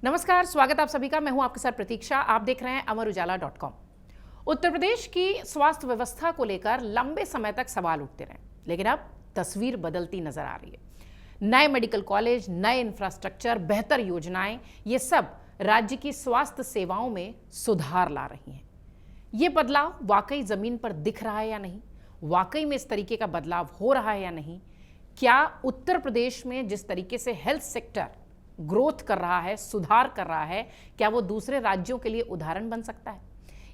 नमस्कार, स्वागत आप सभी का। मैं हूं आपके साथ प्रतीक्षा। आप देख रहे हैं अमरउजाला.com। उत्तर प्रदेश की स्वास्थ्य व्यवस्था को लेकर लंबे समय तक सवाल उठते रहे, लेकिन अब तस्वीर बदलती नजर आ रही है। नए मेडिकल कॉलेज, नए इंफ्रास्ट्रक्चर, बेहतर योजनाएं, ये सब राज्य की स्वास्थ्य सेवाओं में सुधार ला रही हैं। ये बदलाव वाकई जमीन पर दिख रहा है या नहीं? वाकई में इस तरीके का बदलाव हो रहा है या नहीं? क्या उत्तर प्रदेश में जिस तरीके से हेल्थ सेक्टर ग्रोथ कर रहा है, सुधार कर रहा है, क्या वो दूसरे राज्यों के लिए उदाहरण बन सकता है?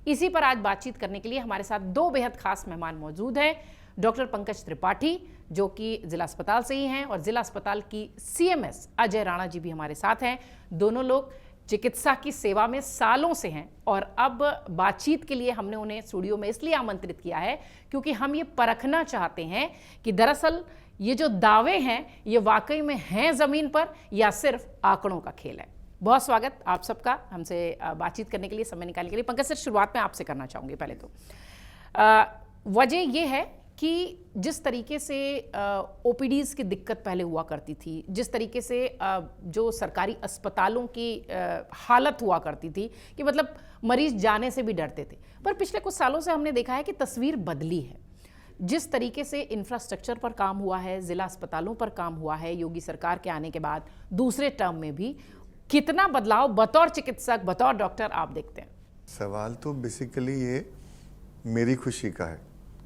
इसी पर आज बातचीत करने के लिए हमारे साथ दो बेहद खास मेहमान मौजूद हैं। डॉक्टर पंकज त्रिपाठी, जो कि जिला अस्पताल से ही हैं, और जिला अस्पताल की सीएमएस अजय राणा जी भी हमारे साथ हैं। दोनों लोग चिकित्सा की सेवा में सालों से हैं और अब बातचीत के लिए हमने उन्हें स्टूडियो में इसलिए आमंत्रित किया है क्योंकि हम ये परखना चाहते हैं कि दरअसल ये जो दावे हैं ये वाकई में हैं जमीन पर या सिर्फ आंकड़ों का खेल है। बहुत स्वागत आप सबका हमसे बातचीत करने के लिए, समय निकालने के लिए। पंकज सर, शुरुआत में आपसे करना चाहूँगी। पहले तो वजह ये है कि जिस तरीके से ओपीडीज़ की दिक्कत पहले हुआ करती थी, जिस तरीके से जो सरकारी अस्पतालों की हालत हुआ करती थी कि मतलब मरीज जाने से भी डरते थे, पर पिछले कुछ सालों से हमने देखा है कि तस्वीर बदली है। जिस तरीके से इंफ्रास्ट्रक्चर पर काम हुआ है, जिला अस्पतालों पर काम हुआ है योगी सरकार के आने के बाद, दूसरे टर्म में भी कितना बदलाव बतौर चिकित्सक, बतौर डॉक्टर आप देखते हैं? सवाल तो बेसिकली ये मेरी खुशी का है,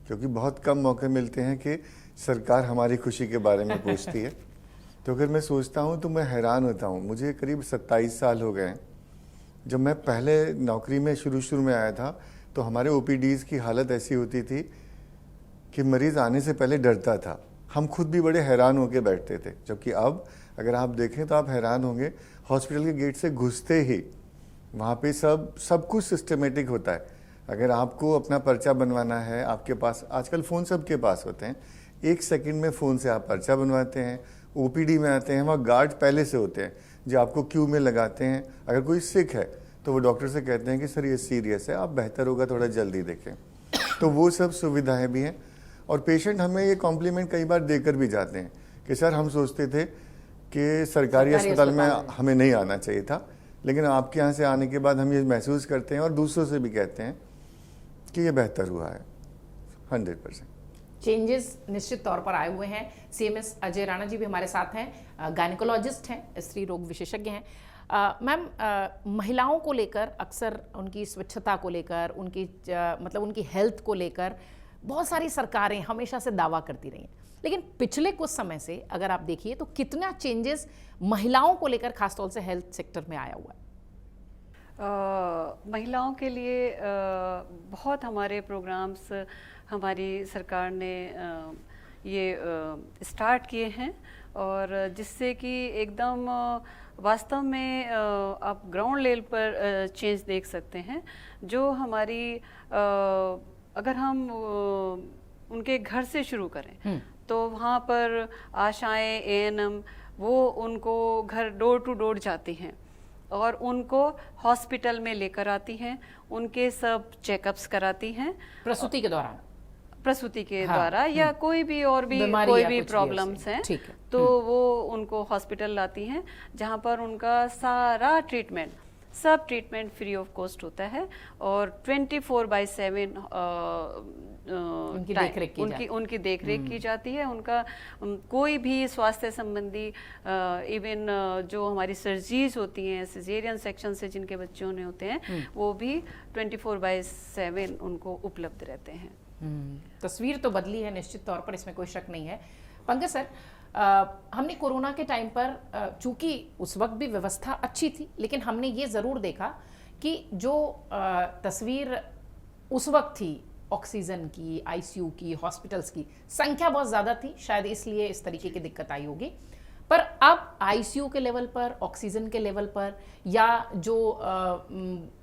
क्योंकि बहुत कम मौके मिलते हैं कि सरकार हमारी खुशी के बारे में पूछती है। तो अगर मैं सोचता हूँ तो मैं हैरान होता हूँ। मुझे करीब 27 साल हो गए हैं। जब मैं पहले नौकरी में शुरू में आया था तो हमारे ओपीडीज़ की हालत ऐसी होती थी कि मरीज़ आने से पहले डरता था। हम खुद भी बड़े हैरान होकर बैठते थे। जबकि अब अगर आप देखें तो आप हैरान होंगे, हॉस्पिटल के गेट से घुसते ही वहाँ पे सब कुछ सिस्टमेटिक होता है। अगर आपको अपना पर्चा बनवाना है, आपके पास आजकल फ़ोन सबके पास होते हैं, 1 सेकंड में फ़ोन से आप पर्चा बनवाते हैं। ओपीडी में आते हैं, वहाँ गार्ड पहले से होते हैं जो आपको क्यू में लगाते हैं। अगर कोई सिक है तो वो डॉक्टर से कहते हैं कि सर ये सीरियस है, आप बेहतर होगा थोड़ा जल्दी देखें। तो वो सब सुविधाएँ भी हैं। और पेशेंट हमें ये कॉम्प्लीमेंट कई बार देकर भी जाते हैं कि सर हम सोचते थे कि सरकारी अस्पताल में हमें नहीं आना चाहिए था, लेकिन आपके यहाँ से आने के बाद हम ये महसूस करते हैं और दूसरों से भी कहते हैं कि ये बेहतर हुआ है। 100% चेंजेस निश्चित तौर पर आए हुए हैं। सीएमएस अजय राणा जी भी हमारे साथ हैं, गायनेकोलॉजिस्ट हैं, स्त्री रोग विशेषज्ञ हैं। मैम, महिलाओं को लेकर अक्सर उनकी स्वच्छता को लेकर, उनकी मतलब उनकी हेल्थ को लेकर बहुत सारी सरकारें हमेशा से दावा करती रही हैं, लेकिन पिछले कुछ समय से अगर आप देखिए तो कितना चेंजेस महिलाओं को लेकर खासतौर से हेल्थ सेक्टर में आया हुआ है? महिलाओं के लिए बहुत हमारे प्रोग्राम्स हमारी सरकार ने ये स्टार्ट किए हैं, और जिससे कि एकदम वास्तव में आप ग्राउंड लेवल पर चेंज देख सकते हैं। जो हमारी अगर हम उनके घर से शुरू करें तो वहाँ पर आशाएं, एएनएम वो उनको घर डोर टू डोर जाती हैं और उनको हॉस्पिटल में लेकर आती हैं, उनके सब चेकअप्स कराती हैं प्रसूति के दौरान, प्रसूति के द्वारा या कोई भी और भी कोई भी प्रॉब्लम्स हैं तो वो उनको हॉस्पिटल लाती हैं, जहाँ पर उनका सारा ट्रीटमेंट, सब ट्रीटमेंट फ्री ऑफ कॉस्ट होता है और 24/7 उनकी देखरेख की जाती है। उनका कोई भी स्वास्थ्य संबंधी इवन जो हमारी सर्जरीज होती हैं, सिजेरियन सेक्शन से जिनके बच्चे होने होते हैं, वो भी 24/7 उनको उपलब्ध रहते हैं। तस्वीर तो बदली है निश्चित तौर पर, इसमें कोई शक नहीं है। पंकज सर, हमने कोरोना के टाइम पर चूंकि उस वक्त भी व्यवस्था अच्छी थी, लेकिन हमने ये ज़रूर देखा कि जो तस्वीर उस वक्त थी ऑक्सीजन की, आईसीयू की, हॉस्पिटल्स की संख्या बहुत ज़्यादा थी, शायद इसलिए इस तरीके की दिक्कत आई होगी। पर अब आईसीयू के लेवल पर, ऑक्सीजन के लेवल पर, या जो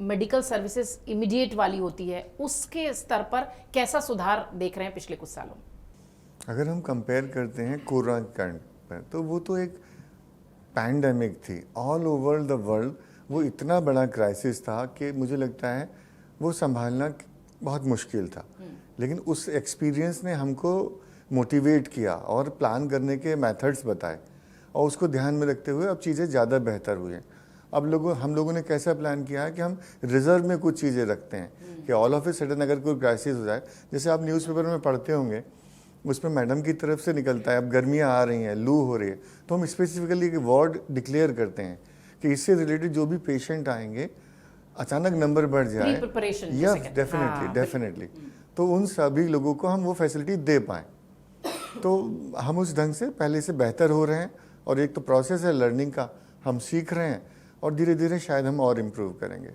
मेडिकल सर्विसेज इमीडिएट वाली होती है, उसके स्तर पर कैसा सुधार देख रहे हैं पिछले कुछ सालों में? अगर हम कंपेयर करते हैं कोरोना काइंड पर, तो वो तो एक पैंडेमिक थी ऑल ओवर द वर्ल्ड। वो इतना बड़ा क्राइसिस था कि मुझे लगता है वो संभालना बहुत मुश्किल था, लेकिन उस एक्सपीरियंस ने हमको मोटिवेट किया और प्लान करने के मेथड्स बताए, और उसको ध्यान में रखते हुए अब चीज़ें ज़्यादा बेहतर हुई हैं। अब हम लोगों ने कैसा प्लान किया है कि हम रिजर्व में कुछ चीज़ें रखते हैं कि ऑल ऑफ ए सडन अगर कोई क्राइसिस हो जाए, जैसे आप न्यूज़पेपर में पढ़ते होंगे, उसमें मैडम की तरफ से निकलता है अब गर्मियाँ आ रही हैं, लू हो रही है, तो हम स्पेसिफिकली एक वार्ड डिक्लेयर करते हैं कि इससे रिलेटेड जो भी पेशेंट आएंगे, अचानक नंबर बढ़ जाए, यस डेफिनेटली, तो उन सभी लोगों को हम वो फैसिलिटी दे पाएँ। तो हम उस ढंग से पहले से बेहतर हो रहे हैं, और एक तो प्रोसेस है लर्निंग का, हम सीख रहे हैं और धीरे धीरे शायद हम और इम्प्रूव करेंगे।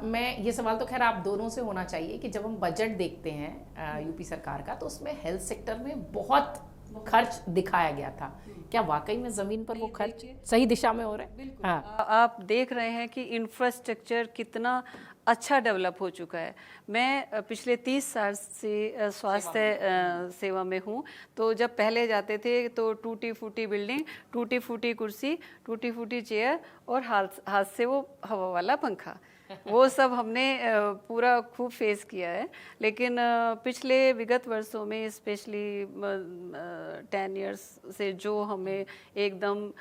मैं ये सवाल तो खैर आप दोनों से होना चाहिए कि जब हम बजट देखते हैं यूपी सरकार का, तो उसमें हेल्थ सेक्टर में बहुत खर्च दिखाया गया था। क्या वाकई में जमीन पर वो खर्च सही दिशा में हो रहा है? हाँ। आप देख रहे हैं कि इंफ्रास्ट्रक्चर कितना अच्छा डेवलप हो चुका है। मैं पिछले 30 साल से स्वास्थ्य सेवा में हूँ। तो जब पहले जाते थे तो टूटी फूटी बिल्डिंग, टूटी फूटी कुर्सी, टूटी फूटी चेयर और हाथ से वो हवा वाला पंखा, वो सब हमने पूरा खूब फेस किया है। लेकिन पिछले विगत वर्षों में स्पेशली 10 इयर्स से जो हमें एकदम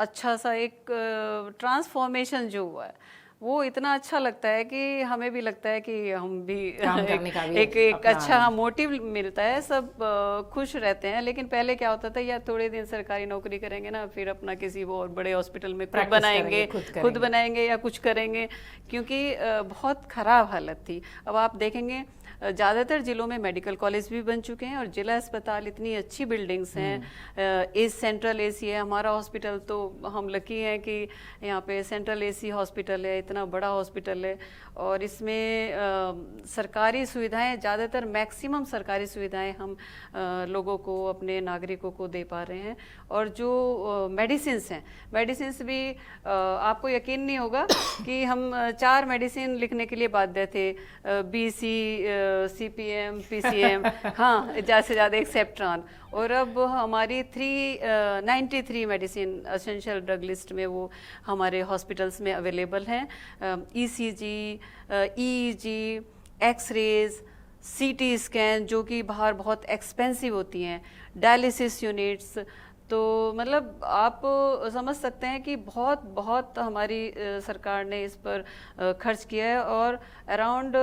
अच्छा सा एक ट्रांसफॉर्मेशन जो हुआ है, वो इतना अच्छा लगता है कि हमें भी लगता है कि हम भी काम करने का भी एक अच्छा मोटिव मिलता है, सब खुश रहते हैं। लेकिन पहले क्या होता था, या थोड़े दिन सरकारी नौकरी करेंगे ना, फिर अपना किसी वो और बड़े हॉस्पिटल में खुद बनाएंगे या कुछ करेंगे, क्योंकि बहुत खराब हालत थी। अब आप देखेंगे ज़्यादातर जिलों में मेडिकल कॉलेज भी बन चुके हैं और जिला अस्पताल, इतनी अच्छी बिल्डिंग्स हैं। सेंट्रल एसी है हमारा हॉस्पिटल, तो हम लकी हैं कि यहाँ पे सेंट्रल एसी हॉस्पिटल है, इतना बड़ा हॉस्पिटल है। और इसमें सरकारी सुविधाएं, ज़्यादातर मैक्सिमम सरकारी सुविधाएं हम लोगों को, अपने नागरिकों को दे पा रहे हैं। और जो मेडिसिन्स हैं, मेडिसिन्स भी आपको यकीन नहीं होगा कि हम 4 मेडिसिन लिखने के लिए बाध्य थे, BC, CPM, PCM, हाँ ज़्यादा से ज़्यादा एक सेप्ट्रॉन। और अब हमारी 393 मेडिसिन एसेंशियल ड्रग लिस्ट में वो हमारे हॉस्पिटल्स में अवेलेबल हैं। ECG, EEG, x rays, CT scan जो कि बाहर बहुत एक्सपेंसिव होती हैं, डायलिसिस यूनिट्स। तो मतलब आप समझ सकते हैं कि बहुत बहुत हमारी सरकार ने इस पर खर्च किया है। और अराउंड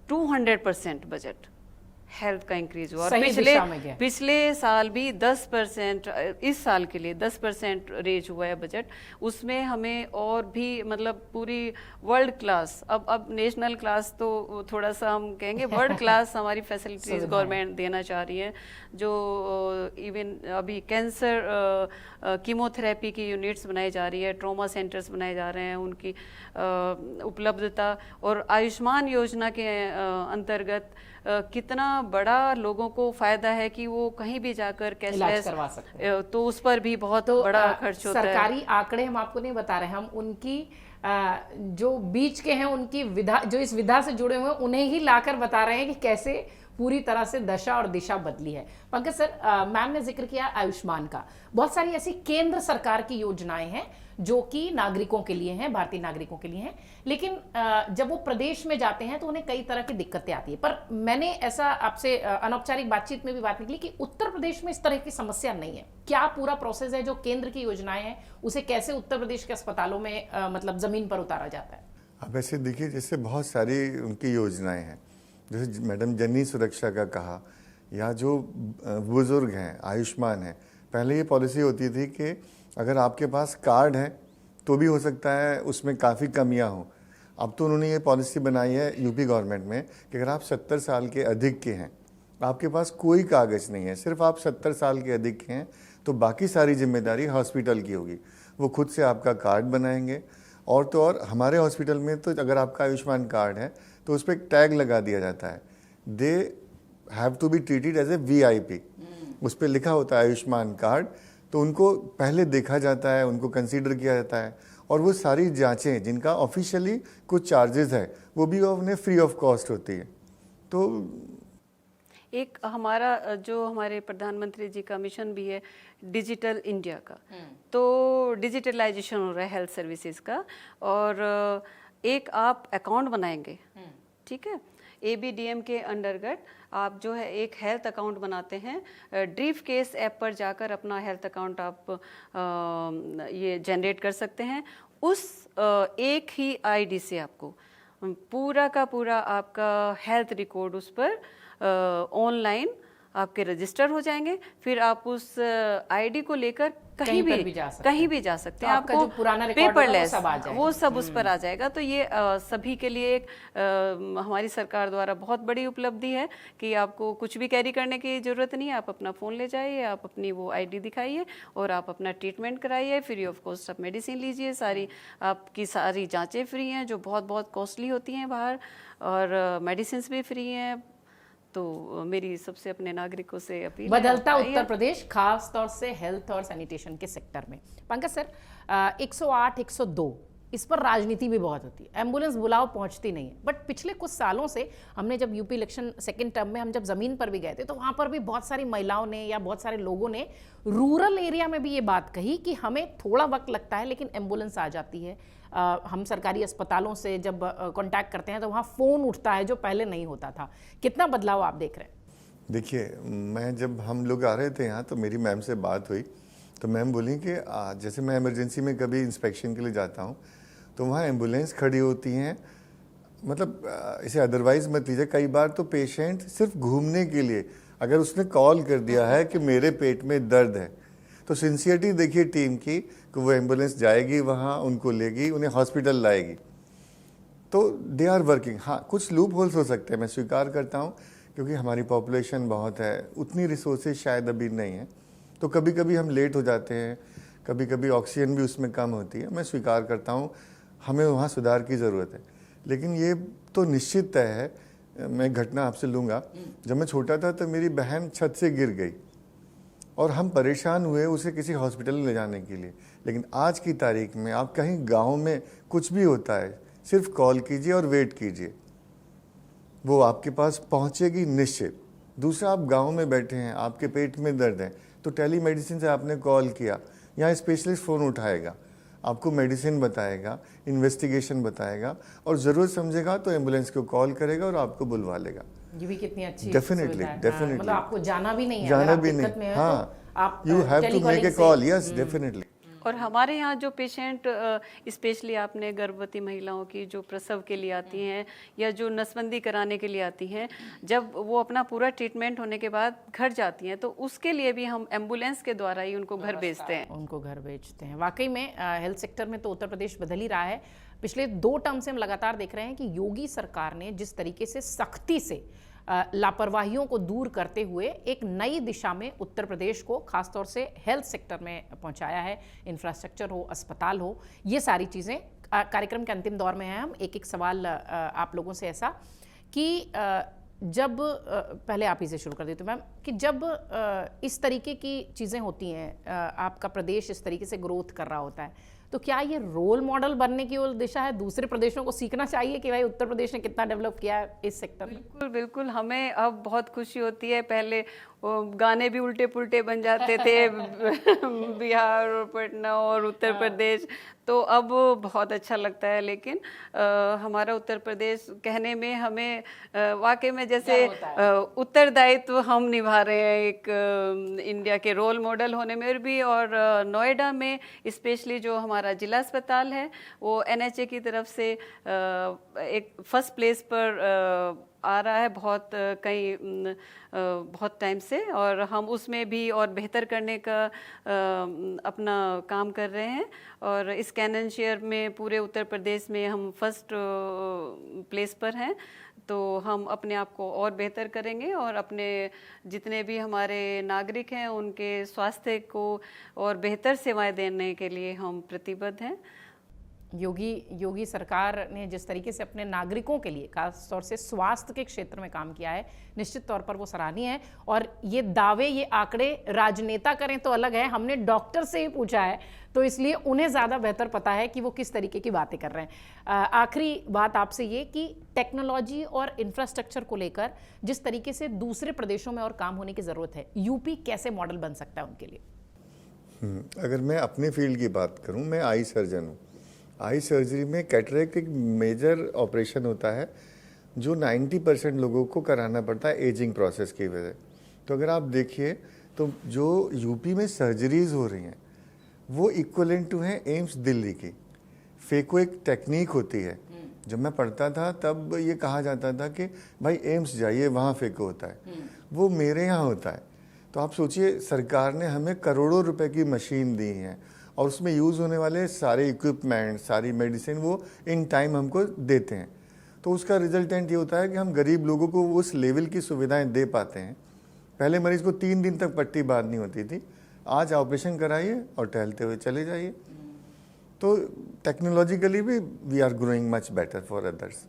200% बजट हेल्थ का इंक्रीज हुआ। और पिछले साल भी 10%, इस साल के लिए 10% रेज हुआ है बजट। उसमें हमें और भी मतलब पूरी वर्ल्ड क्लास, अब नेशनल क्लास तो थोड़ा सा हम कहेंगे, वर्ल्ड क्लास हमारी फैसिलिटीज गवर्नमेंट देना चाह रही है। जो इवन अभी कैंसर कीमोथेरेपी की यूनिट्स बनाई जा रही है, ट्रॉमा सेंटर्स बनाए जा रहे हैं, उनकी उपलब्धता। और आयुष्मान योजना के अंतर्गत कितना बड़ा लोगों को फायदा है कि वो कहीं भी जाकर कैशलेस करवा सकते हैं। तो उस पर भी बहुत बड़ा खर्च होता है। सरकारी आंकड़े हम आपको नहीं बता रहे, हम उनकी जो बीच के हैं, उनकी विधा, जो इस विधा से जुड़े हुए हैं, उन्हें ही लाकर बता रहे हैं कि कैसे पूरी तरह से दशा और दिशा बदली है। पंकज सर, मैम ने जिक्र किया आयुष्मान का। बहुत सारी ऐसी केंद्र सरकार की योजनाएं हैं जो कि नागरिकों के लिए हैं, भारतीय नागरिकों के लिए हैं, लेकिन जब वो प्रदेश में जाते हैं तो उन्हें कई तरह की दिक्कतें आती है। पर मैंने ऐसा आपसे अनौपचारिक बातचीत में भी बात निकली कि उत्तर प्रदेश में इस तरह की समस्या नहीं है। क्या पूरा प्रोसेस है, जो केंद्र की योजनाएं हैं उसे कैसे उत्तर प्रदेश के अस्पतालों में मतलब जमीन पर उतारा जाता है? अब ऐसे देखिए, जैसे बहुत सारी उनकी योजनाएं हैं, जैसे मैडम जननी सुरक्षा का कहा, या जो बुजुर्ग हैं आयुष्मान है। पहले ये पॉलिसी होती थी कि अगर आपके पास कार्ड है तो भी हो सकता है उसमें काफ़ी कमियां हों। अब तो उन्होंने ये पॉलिसी बनाई है यूपी गवर्नमेंट में कि अगर आप 70 साल के अधिक के हैं, आपके पास कोई कागज़ नहीं है, सिर्फ आप 70 साल के अधिक के हैं, तो बाकी सारी जिम्मेदारी हॉस्पिटल की होगी। वो खुद से आपका कार्ड बनाएंगे। और तो और हमारे हॉस्पिटल में तो अगर आपका आयुष्मान कार्ड है तो उस पर एक टैग लगा दिया जाता है, they have to be treated as a VIP। उस पर लिखा होता है आयुष्मान कार्ड, तो उनको पहले देखा जाता है, उनको कंसीडर किया जाता है। और वो सारी जांचें जिनका ऑफिशियली कुछ चार्जेस है, वो भी उन्हें फ्री ऑफ कॉस्ट होती है। तो एक हमारा जो हमारे प्रधानमंत्री जी का मिशन भी है डिजिटल इंडिया का, तो डिजिटलाइजेशन हो रहा है हेल्थ सर्विसेज का। और एक आप अकाउंट बनाएंगे, ठीक है, ABDM के अंतर्गत आप जो है एक हेल्थ अकाउंट बनाते हैं। ड्रीफ केस ऐप पर जाकर अपना हेल्थ अकाउंट आप ये जनरेट कर सकते हैं। उस एक ही आईडी से आपको पूरा का पूरा आपका हेल्थ रिकॉर्ड उस पर ऑनलाइन आपके रजिस्टर हो जाएंगे। फिर आप उस आईडी को लेकर कहीं भी जा सकते हैं। आपका जो पुराना पेपरलेस वो सब उस पर आ जाएगा। तो ये सभी के लिए एक हमारी सरकार द्वारा बहुत बड़ी उपलब्धि है कि आपको कुछ भी कैरी करने की जरूरत नहीं है। आप अपना फ़ोन ले जाइए, आप अपनी वो आईडी दिखाइए और आप अपना ट्रीटमेंट कराइए। फ्री ऑफ कॉस्ट आप मेडिसिन लीजिए। आपकी सारी जाँचें फ्री हैं जो बहुत बहुत कॉस्टली होती हैं बाहर, और मेडिसिन भी फ्री हैं। तो मेरी सबसे अपने नागरिकों से अपील है, बदलता उत्तर प्रदेश खास तौर से हेल्थ और सैनिटेशन के सेक्टर में। पंकज सर, 108, 102 इस पर राजनीति भी बहुत होती है, एम्बुलेंस बुलाओ पहुंचती नहीं है। बट पिछले कुछ सालों से हमने जब यूपी इलेक्शन सेकेंड टर्म में हम जब ज़मीन पर भी गए थे तो वहाँ पर भी बहुत सारी महिलाओं ने या बहुत सारे लोगों ने रूरल एरिया में भी ये बात कही कि हमें थोड़ा वक्त लगता है लेकिन एम्बुलेंस आ जाती है। हम सरकारी अस्पतालों से जब कांटेक्ट करते हैं तो वहाँ फ़ोन उठता है जो पहले नहीं होता था। कितना बदलाव आप देख रहे हैं? देखिए, मैं जब हम लोग आ रहे थे यहाँ तो मेरी मैम से बात हुई तो मैम बोली कि जैसे मैं इमरजेंसी में कभी इंस्पेक्शन के लिए जाता हूँ तो वहाँ एम्बुलेंस खड़ी होती हैं। मतलब इसे अदरवाइज मत लीजिए, कई बार तो पेशेंट सिर्फ घूमने के लिए अगर उसने कॉल कर दिया है कि मेरे पेट में दर्द है तो सिंसियरिटी देखिए टीम की कि वो एम्बुलेंस जाएगी वहाँ, उनको लेगी, उन्हें हॉस्पिटल लाएगी। तो दे आर वर्किंग। हाँ, कुछ लूप होल्स हो सकते हैं, मैं स्वीकार करता हूँ, क्योंकि हमारी पॉपुलेशन बहुत है, उतनी रिसोर्सेज शायद अभी नहीं है, तो कभी कभी हम लेट हो जाते हैं, कभी कभी ऑक्सीजन भी उसमें कम होती है। मैं स्वीकार करता हूँ हमें वहाँ सुधार की ज़रूरत है। लेकिन ये तो निश्चित तय है, मैं घटना आपसे लूँगा। जब मैं छोटा था तो मेरी बहन छत से गिर गई और हम परेशान हुए उसे किसी हॉस्पिटल ले जाने के लिए। लेकिन आज की तारीख में आप कहीं गांव में कुछ भी होता है, सिर्फ कॉल कीजिए और वेट कीजिए, वो आपके पास पहुंचेगी निश्चित। दूसरा, आप गांव में बैठे हैं, आपके पेट में दर्द है तो टेली मेडिसिन से आपने कॉल किया, यहाँ स्पेशलिस्ट फ़ोन उठाएगा, आपको मेडिसिन बताएगा, इन्वेस्टिगेशन बताएगा और ज़रूरत समझेगा तो एम्बुलेंस को कॉल करेगा और आपको बुलवा लेगा। ये भी कितनी अच्छी डेफिनेटली मतलब आपको जाना भी नहीं है, जाना भी नहीं। हाँ, you have to make a call. Yes, definitely. और हमारे यहाँ जो पेशेंट स्पेशली आपने गर्भवती महिलाओं की जो प्रसव के लिए आती हैं या जो नसबंदी कराने के लिए आती हैं, जब वो अपना पूरा ट्रीटमेंट होने के बाद घर जाती हैं तो उसके लिए भी हम एम्बुलेंस के द्वारा ही उनको घर भेजते हैं। वाकई में हेल्थ सेक्टर में तो उत्तर प्रदेश बदल ही रहा है। पिछले 2 टर्म से हम लगातार देख रहे हैं कि योगी सरकार ने जिस तरीके से सख्ती से लापरवाहियों को दूर करते हुए एक नई दिशा में उत्तर प्रदेश को खासतौर से हेल्थ सेक्टर में पहुंचाया है। इंफ्रास्ट्रक्चर हो, अस्पताल हो, ये सारी चीज़ें। कार्यक्रम के अंतिम दौर में हैं हम। एक सवाल आप लोगों से ऐसा कि जब पहले आप ही से शुरू कर देते मैम, कि जब इस तरीके की चीज़ें होती हैं, आपका प्रदेश इस तरीके से ग्रोथ कर रहा होता है, तो क्या ये रोल मॉडल बनने की ओर दिशा है? दूसरे प्रदेशों को सीखना चाहिए कि भाई उत्तर प्रदेश ने कितना डेवलप किया है इस सेक्टर में? बिल्कुल बिल्कुल, हमें अब बहुत खुशी होती है। पहले गाने भी उल्टे पुल्टे बन जाते थे बिहार और पटना और उत्तर प्रदेश, तो अब बहुत अच्छा लगता है। लेकिन हमारा उत्तर प्रदेश कहने में हमें वाकई में जैसे उत्तरदायित्व हम निभा रहे हैं एक इंडिया के रोल मॉडल होने में भी। और नोएडा में स्पेशली जो हमारा जिला अस्पताल है वो NHA की तरफ से एक फर्स्ट प्लेस पर आ रहा है बहुत टाइम से, और हम उसमें भी और बेहतर करने का अपना काम कर रहे हैं। और स्कैन एंड शेयर में पूरे उत्तर प्रदेश में हम फर्स्ट प्लेस पर हैं। तो हम अपने आप को और बेहतर करेंगे और अपने जितने भी हमारे नागरिक हैं उनके स्वास्थ्य को और बेहतर सेवाएं देने के लिए हम प्रतिबद्ध हैं। योगी सरकार ने जिस तरीके से अपने नागरिकों के लिए खास तौर से स्वास्थ्य के क्षेत्र में काम किया है, निश्चित तौर पर वो सराहनीय है। और ये दावे, ये आंकड़े राजनेता करें तो अलग है, हमने डॉक्टर से ही पूछा है तो इसलिए उन्हें ज़्यादा बेहतर पता है कि वो किस तरीके की बातें कर रहे हैं। आखिरी बात आपसे ये कि टेक्नोलॉजी और इंफ्रास्ट्रक्चर को लेकर जिस तरीके से दूसरे प्रदेशों में और काम होने की ज़रूरत है, यूपी कैसे मॉडल बन सकता है उनके लिए? अगर मैं अपने फील्ड की बात करूँ, मैं आई सर्जन हूँ। आई सर्जरी में कैटरेक्ट एक मेजर ऑपरेशन होता है जो 90% लोगों को कराना पड़ता है एजिंग प्रोसेस की वजह। तो अगर आप देखिए तो जो यूपी में सर्जरीज हो रही हैं वो इक्वलेंट टू हैं एम्स दिल्ली की। फेको एक टेक्निक होती है, जब मैं पढ़ता था तब ये कहा जाता था कि भाई एम्स जाइए वहाँ फेको होता है, वो मेरे यहाँ होता है। तो आप सोचिए सरकार ने हमें करोड़ों रुपए की मशीन दी हैं और उसमें यूज़ होने वाले सारे इक्विपमेंट, सारी मेडिसिन वो इन टाइम हमको देते हैं। तो उसका रिजल्टेंट ये होता है कि हम गरीब लोगों को उस लेवल की सुविधाएं दे पाते हैं। पहले मरीज को 3 दिन तक पट्टी बांधनी होती थी, आज ऑपरेशन कराइए और टहलते हुए चले जाइए। तो टेक्नोलॉजिकली भी we are growing much better for others.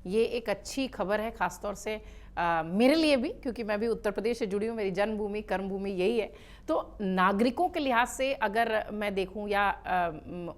ये एक अच्छी खबर है, खासतौर से मेरे लिए भी, क्योंकि मैं भी उत्तर प्रदेश से जुड़ी हूँ, मेरी जन्मभूमि कर्मभूमि यही है। तो नागरिकों के लिहाज से अगर मैं देखूं या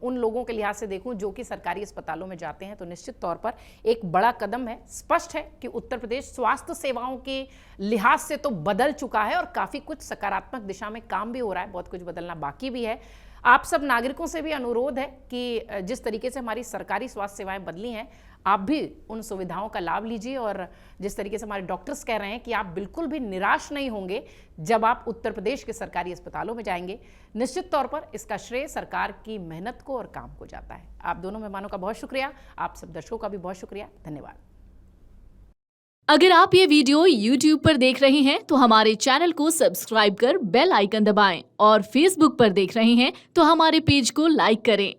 उन लोगों के लिहाज से देखूं जो कि सरकारी अस्पतालों में जाते हैं, तो निश्चित तौर पर एक बड़ा कदम है। स्पष्ट है कि उत्तर प्रदेश स्वास्थ्य सेवाओं के लिहाज से तो बदल चुका है और काफ़ी कुछ सकारात्मक दिशा में काम भी हो रहा है, बहुत कुछ बदलना बाकी भी है। आप सब नागरिकों से भी अनुरोध है कि जिस तरीके से हमारी सरकारी स्वास्थ्य सेवाएं बदली हैं, आप भी उन सुविधाओं का लाभ लीजिए। और जिस तरीके से हमारे डॉक्टर्स कह रहे हैं कि आप बिल्कुल भी निराश नहीं होंगे जब आप उत्तर प्रदेश के सरकारी अस्पतालों में जाएंगे। निश्चित तौर पर इसका श्रेय सरकार की मेहनत को और काम को जाता है। आप दोनों मेहमानों का बहुत शुक्रिया, आप सब दर्शकों का भी बहुत शुक्रिया, धन्यवाद। अगर आप ये वीडियो YouTube पर देख रहे हैं तो हमारे चैनल को सब्सक्राइब कर बेल आइकन दबाएं और Facebook पर देख रहे हैं तो हमारे पेज को लाइक करें।